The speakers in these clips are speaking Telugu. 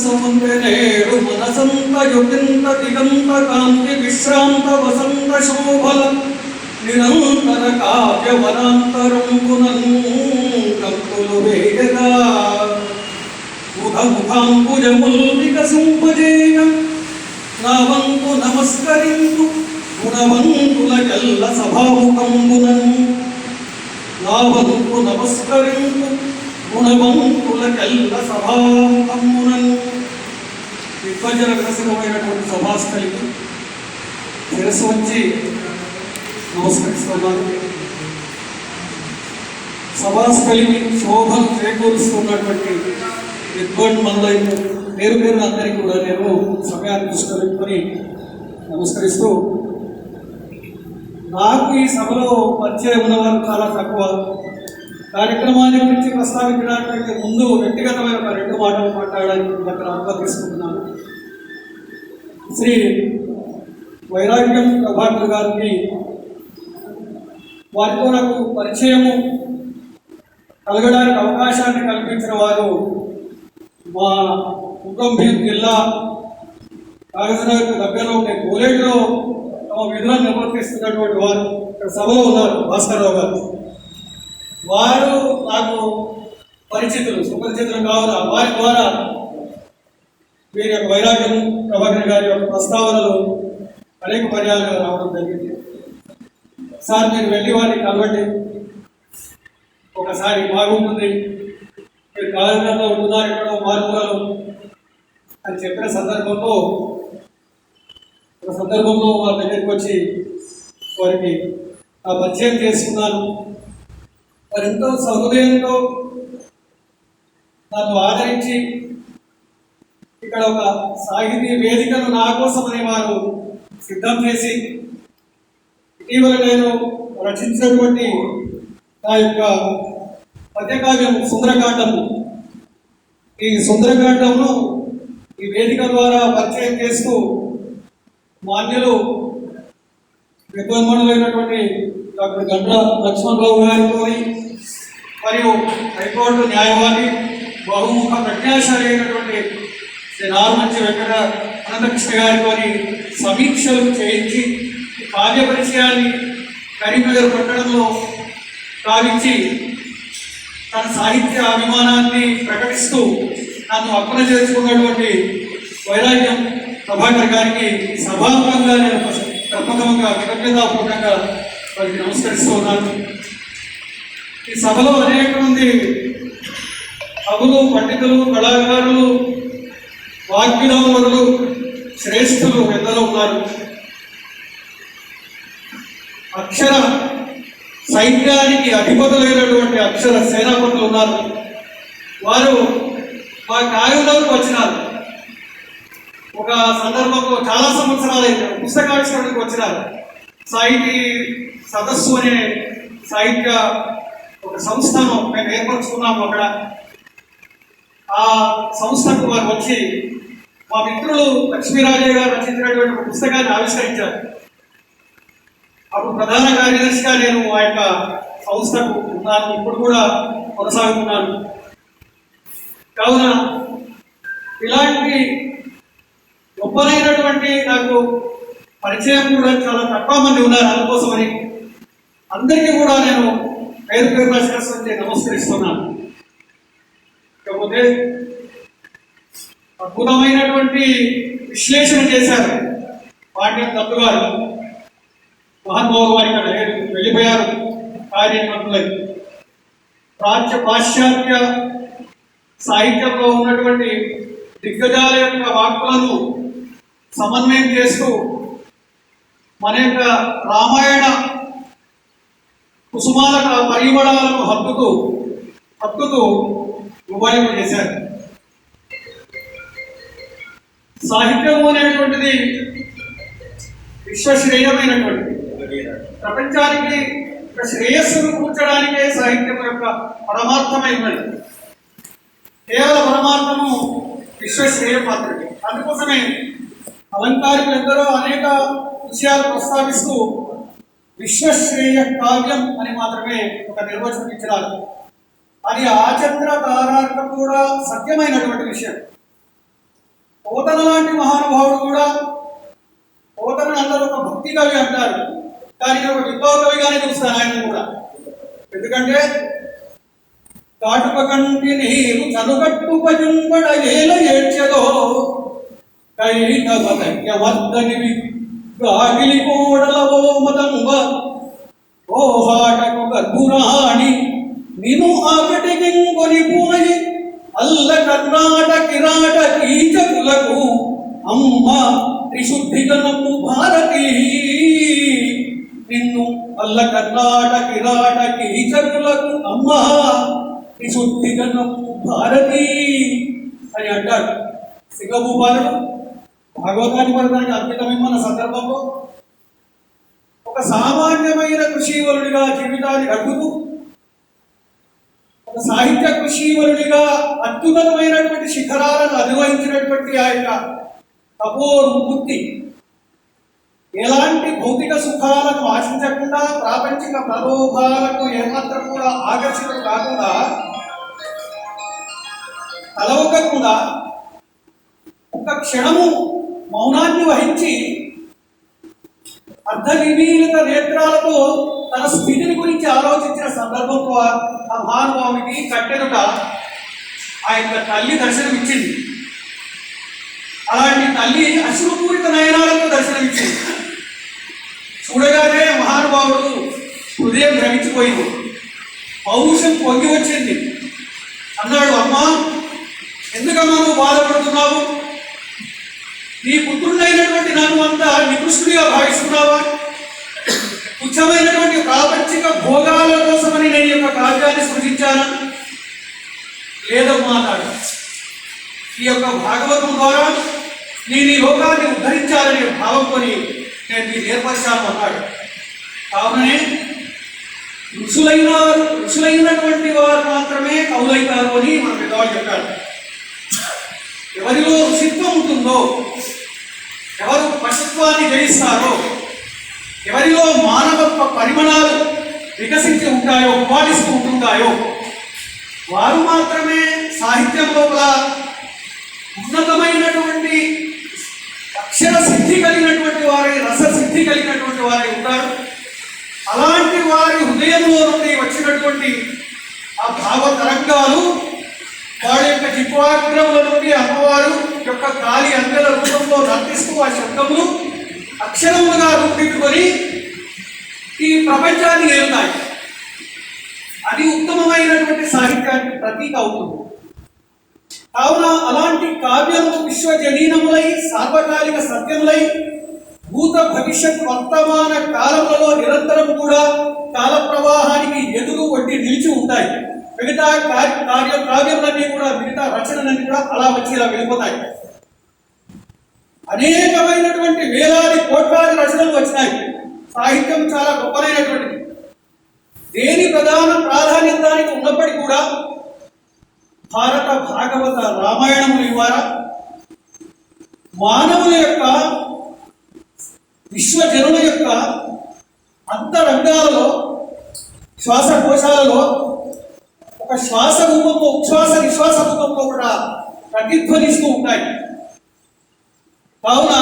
సముందనేడు మనసంత యుగింత దిగంత కాంతి విశ్రాంత వసంత శోభల నిరంతర కావ్య వనాంతరంబునను కంతులు వేగగా ముఖముఖాంబుజముల్ వికసింపజేయ నా వంతు నమస్కరింపు గుణవంతులకెల్ల సభాముఖంబునను నా వంతు నమస్కరింపు గుణవంతులకెల్ల సభాముఖంబునను. విభజన వికసితమైనటువంటి సభాస్థలికి శిరస్సు వచ్చి నమస్కరిస్తున్నాను. సభాస్థలికి శోభను చేకూరుస్తున్నటువంటి విద్వాన్మనులైన పేరు పేరు అందరికీ కూడా నేను సమయాన్ని దృష్టిలో పెట్టుకొని నమస్కరిస్తూ, నాకు ఈ సభలో పరిచయం ఉన్నవారు చాలా తక్కువ. కార్యక్రమాన్ని గురించి ప్రస్తావించడానికి ముందు వ్యక్తిగతమైన ఒక 2 మాటలు మాట్లాడడానికి అక్కడ అనుమతి తీసుకుంటున్నాను. శ్రీ వైరాగ్యం ప్రభాకర్ గారికి వారితో నాకు పరిచయము కలగడానికి అవకాశాన్ని కల్పించిన వారు మా కుటుంబం జిల్లా కాగజనగర్ దగ్గరలో ఉండే కోలేడులో తమ విధులను నిర్వర్తిస్తున్నటువంటి వారు ఇక్కడ సభలో ఉన్నారు. భాస్కర్రావు గారు వారు నాకు పరిచితులు, సుపరిచితులు కావున వారి ద్వారా వీరి యొక్క వైరాగ్యం ప్రభాకర్ గారి యొక్క ప్రస్తావనలు అనేక పర్యాలుగా రావడం జరిగింది. సార్ మీరు వెళ్ళి వారిని కలవండి, ఒకసారి బాగుంటుంది, మీరు కాలేజీలో ఉంటున్నారు ఎక్కడో మార్పులలో అని చెప్పిన సందర్భంలో వారి దగ్గరికి వచ్చి వారికి ఆ పరిచయం చేసుకున్నాను. వారు ఎంతో సహృదయంతో నన్ను ఆదరించి ఇక్కడ ఒక సాహితీ వేదికను నా కోసమని వారు సిద్ధం చేసి ఇటీవల నేను రచించినటువంటి నా యొక్క పద్యకావ్యం సుందరకాండము, ఈ సుందరకాండమును ఈ వేదిక ద్వారా పరిచయం చేస్తూ మాన్యులు విద్వాన్మనులైనటువంటి డాక్టర్ గండ్ర లక్ష్మణరావు గారితో మరియు హైకోర్టు న్యాయవాది బహుముఖ ప్రజ్ఞాశాలి అయినటువంటి శ్రీ నార్మంచి వెంకట అనంతకృష్ణ గారితో సమీక్షలు చేయించి కావ్య పరిచయాన్ని కరీంనగర్ పట్టణంలో కావించి తన సాహిత్య అభిమానాన్ని ప్రకటిస్తూ నన్ను అర్పణ చేసుకున్నటువంటి వైరాగ్యం ప్రభాకర్ గారికి సభాముఖంగా నేను ప్రప్రథమంగా కృతజ్ఞతాపూర్వకంగా వారికి నమస్కరిస్తూ ఉన్నాను. ఈ సభలో అనేక మంది కవులు, పండితులు, కళాకారులు, వాగ్వినోదులు, శ్రేష్ఠులు ఎందరో ఉన్నారు. అక్షర సైన్యానికి అధిపతులైనటువంటి అక్షర సేనాపతులు ఉన్నారు. వారు మా కాగితంలోకి వచ్చినారు. ఒక సందర్భంలో చాలా సంవత్సరాలైంది పుస్తకావిష్కరణకు వచ్చినారు. సాహితీ సదస్సు అనే సాహిత్య ఒక సంస్థను మేము ఏర్పరచుకున్నాము. అక్కడ ఆ సంస్థకు వారు వచ్చి మా మిత్రులు లక్ష్మీరాజయ్య గారు రచించినటువంటి ఒక పుస్తకాన్ని ఆవిష్కరించారు. అప్పుడు ప్రధాన కార్యదర్శిగా నేను ఆ యొక్క సంస్థకు ఉన్నాను, ఇప్పుడు కూడా కొనసాగుతున్నాను. కావున ఇలాంటి గొప్పనైనటువంటి నాకు పరిచయం కూడా చాలా తక్కువ మంది ఉన్నారు. అందుకోసమని అందరికీ కూడా నేను పేరు పేరున శిరస్సు నమస్కరిస్తున్నాను. కాకపోతే అద్భుతమైనటువంటి విశ్లేషణ చేశారు పాండ్యం దత్తు గారు. మహానుభావులు వారి ఇక్కడ వెళ్ళిపోయారు కార్యక్రమంలో. పాశ్చాత్య సాహిత్యంలో ఉన్నటువంటి దిగ్గజాల యొక్క వాక్కులను సమన్వయం చేస్తూ మన యొక్క రామాయణ కుసుమాల పరిమళాలను హత్తుతూ ఉపాయం చేశారు. సాహిత్యము అనేటువంటిది విశ్వశ్రేయమైనటువంటిది. ప్రపంచానికి శ్రేయస్సును కూర్చడానికే సాహిత్యం యొక్క పరమార్థమైనది. కేవల పరమార్థము విశ్వశ్రేయం మాత్రమే. అందుకోసమే అలంకారికులందరూ అనేక విషయాలు ప్రస్తావిస్తూ విశ్వశ్రేయ కావ్యం అని మాత్రమే ఒక నిర్వచనం ఇచ్చినారు. అది ఆచంద్ర తారార్క కూడా సత్యమైనటువంటి విషయం. పోతన లాంటి మహానుభావుడు కూడా, పోతన అందరూ ఒక భక్తి కవి అంటారు, కానీ ఒక విప్లవ కవిగానే చూస్తాను ఆయన కూడా. ఎందుకంటే కాటుక కంటి నీరు చనుగట్టుపజుంబడ ఏల ఏడ్చెదో కైకవదనివి గాగిలి కోడలవో మదంబ ఓహాటకు గర్భురాణి నిను ఆకటికింకొని పోయి అల్ల కర్ణాట కిరాట కీచకులకు అమ్మ త్రిశుద్ధిగనము భారతి. నిన్ను అల్ల కర్ణాట కిరాట కీచకులకు అమ్మ త్రిశుద్ధిగనము భారతి అని అంటాడు సింగభూపాలుడు. భాగవతాన్ని పడడానికి అద్భుతమైన సందర్భంలో ఒక సామాన్యమైన కృషివలుడిగా జీవితాన్ని గడుపుతూ ఒక సాహిత్య కృషివలుడిగా అత్యున్నతమైనటువంటి శిఖరాలను అధిరోహించినటువంటి ఆ యొక్క తపోవృత్తి ఎలాంటి భౌతిక సుఖాలను ఆశించకుండా, ప్రాపంచిక ప్రలోభాలకు ఏమాత్రం కూడా ఆకర్షితం కాకుండా, తలవకుండా ఒక క్షణము మౌనాన్ని వహించి అర్ధనిమీలిత నేత్రాలతో తన స్థితిని గురించి ఆలోచించిన సందర్భంలో ఆ మహానుభావునికి కట్టెనుట ఆ యొక్క తల్లి దర్శనమిచ్చింది. అలాంటి తల్లి అశ్రుపూరిత నయనాలతో దర్శనమిచ్చింది. చూడగానే మహానుభావుడు హృదయం భ్రమించిపోయింది, పౌరుషం పొంగి వచ్చింది. అన్నాడు, అమ్మా, ఎందుకమ్మా నువ్వు బాధపడుతున్నావు? నీ పుత్రుడైనటువంటి నన్ను అంతా నికృష్టుడిగా భావిస్తున్నావా? తుచ్చమైనటువంటి ప్రాపంచిక భోగాల కోసమని నేను యొక్క కావ్యాన్ని సృజించాను? లేదమ్మా అన్నాడు. ఈ యొక్క భాగవతం ద్వారా నేను ఈ లోకాన్ని ఉద్ధరించాలనే భావంతోని నేను మీరు ఏర్పరిచాను అన్నాడు. కావునే ఋషులైనటువంటి వారు మాత్రమే కవులైతారు అని మన పెద్దవాళ్ళు చెప్పారు. ఎవరిలో ఋషిత్వం ఉంటుందో, ఎవరు పశుత్వాన్ని జయిస్తారో, ఎవరిలో మానవత్వ పరిమాణాలు వికసించి ఉంటాయో, ఉపాదిస్తూ ఉంటుంటాయో, వారు మాత్రమే సాహిత్యం లోపల ఉన్నతమైనటువంటి అక్షర సిద్ధి కలిగినటువంటి వారి, రస సిద్ధి కలిగినటువంటి వారి ఉంటారు. అలాంటి వారి హృదయంలో నుండి వచ్చినటువంటి ఆ భావ తరంగాలు వాడి యొక్క జిహ్వాగ్రముల నుండి అమ్మవారు యొక్క గాలి అంగల రూపంలో నర్తిస్తూ ఆ శబ్దములు అక్షరములుగా రూపించుకొని ఈ ప్రపంచాన్ని ఏలుతాయి. అది ఉత్తమమైనటువంటి సాహిత్యానికి ప్రతీక అవుతుంది. కావున అలాంటి కావ్యములు విశ్వజనీనములై, సార్వకాలిక సత్యములై, భూత భవిష్యత్ వర్తమాన కాలములలో నిరంతరం కూడా కాల ప్రవాహానికి ఎదురు వడ్డీ నిలిచి ఉంటాయి. మిగతా కావ్యములన్నీ కూడా, మిగతా రచనలన్నీ కూడా అలా వచ్చి ఇలా వెళ్ళిపోతాయి. అనేకమైనటువంటి వేలాది కోట్లాది రచనలు వచ్చినాయి. సాహిత్యం చాలా గొప్పదైనటువంటిది. దేని ప్రధాన ప్రాధాన్యత దానికి ఉన్నప్పటికీ కూడా భారత భాగవత రామాయణముల ద్వారా మానవుల యొక్క, విశ్వజనుల యొక్క అంతరంగాలలో, శ్వాసకోశాలలో ఒక శ్వాస రూపంలో, ఉచ్ఛ్వాస నిశ్వాస రూపంలో కూడా ప్రతిధ్వనిస్తూ ఉంటాయి. కావున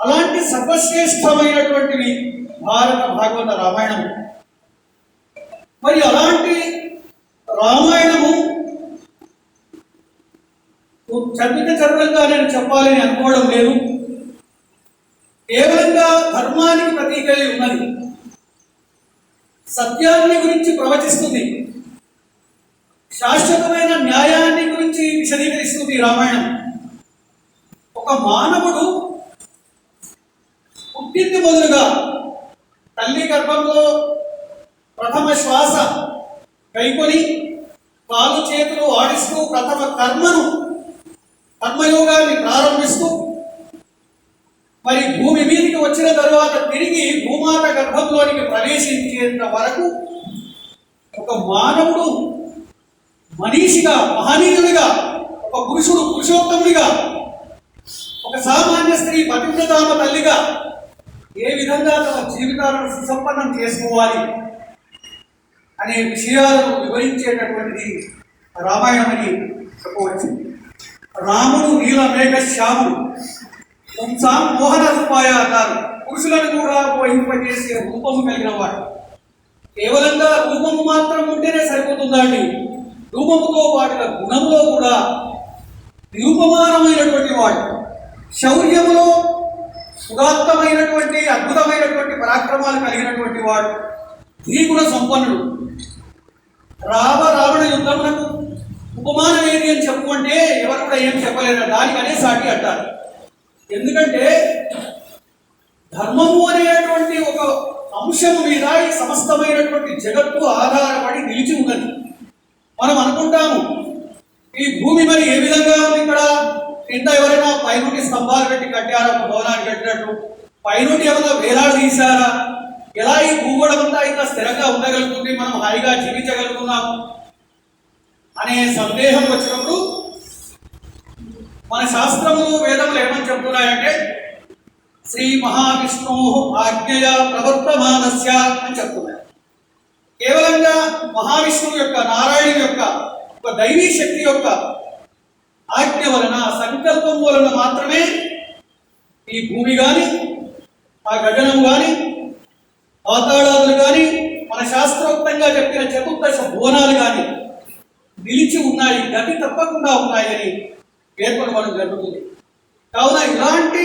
అలాంటి సర్వశ్రేష్టమైనటువంటివి భారత భాగవత రామాయణము. మరి అలాంటి రామాయణము చరణంగా నేను చెప్పాలని అనుకోవడం లేదు. కేవలంగా ధర్మానికి ప్రతీకై ఉన్నది. సత్యాన్ని గురించి ప్రవచిస్తుంది, శాశ్వతమైన న్యాయాన్ని గురించి విశదీకరిస్తుంది రామాయణం. ఒక మానవుడు పుట్టింది మొదలుగా తల్లి గర్భంలో ప్రథమ శ్వాస కైకొని కాలు చేతులు ఆడిస్తూ ప్రథమ కర్మయోగాన్ని ప్రారంభిస్తూ మరి భూమి మీదకి వచ్చిన తరువాత తిరిగి భూమాత గర్భంలోనికి ప్రవేశించేంత వరకు ఒక మానవుడు మనీషిగా, మహనీయుడిగా, ఒక పురుషుడు పురుషోత్తముడిగా, ఒక సామాన్య స్త్రీ పతివ్రతామ తల్లిగా ఏ విధంగా తమ జీవితాలను సుసంపన్నం చేసుకోవాలి అనే విషయాలను వివరించేటటువంటిది రామాయణం అని చెప్పవచ్చు. రాముడు నీల మేఘ శ్యాముడు పుంసాం మోహన రూపాయ అన్నారు. పురుషులను కూడా మోహింపజేసే రూపము కలిగిన వాడు. కేవలంగా రూపము మాత్రం ఉంటేనే సరిపోతుందండి. రూపముతో పాటుగా గుణములో కూడా నిరుపమానమైనటువంటి వాడు. శౌర్యములో ఉదాత్తమైనటువంటి అద్భుతమైనటువంటి పరాక్రమాలు కలిగినటువంటి వాడు. ద్విగుణ సంపన్నుడు. రావణ యుద్ధమునకు ఉపమానం ఏది అని చెప్పు అంటే ఎవరు కూడా ఏం చెప్పలేరు. దానికనే సాటి అంటారు. ఎందుకంటే ధర్మము అనేటువంటి ఒక అంశము మీద ఈ సమస్తమైనటువంటి జగత్తు ఆధారపడి నిలిచి ఉన్నది. మనం అనుకుంటాము ఈ భూమి మరి ఏ విధంగా ఉంది, ఇక్కడ కింద ఎవరైనా పైనుండి స్తంభాలు పెట్టి కట్టారా, భవనాన్ని కట్టినట్టు పైనుండి ఏమైనా వేలాడు తీశారా, ఎలా ఈ భూగోళం అంతా ఇంకా స్థిరంగా ఉండగలుగుతుంది, మనం హాయిగా జీవించగలుగుతున్నాము అనే సందేహం వచ్చినప్పుడు మన శాస్త్రములు వేదములు ఏమని చెప్తున్నాయంటే శ్రీ మహావిష్ణు ఆజ్ఞయ ప్రవర్తమానస్య అని చెప్తున్నారు. కేవలంగా మహావిష్ణువు యొక్క, నారాయణుని యొక్క ఒక దైవీ శక్తి యొక్క ఆజ్ఞ వలన, సంకల్పం వలన మాత్రమే ఈ భూమి కానీ, ఆ గగనం కానీ, పాతాళాదులు కానీ, మన శాస్త్రోక్తంగా చెప్పిన చతుర్దశ భువనాలు కానీ నిలిచి ఉన్నాయి, గతి తప్పకుండా ఉన్నాయని పేర్కొనడం జరుగుతుంది. కావున ఇలాంటి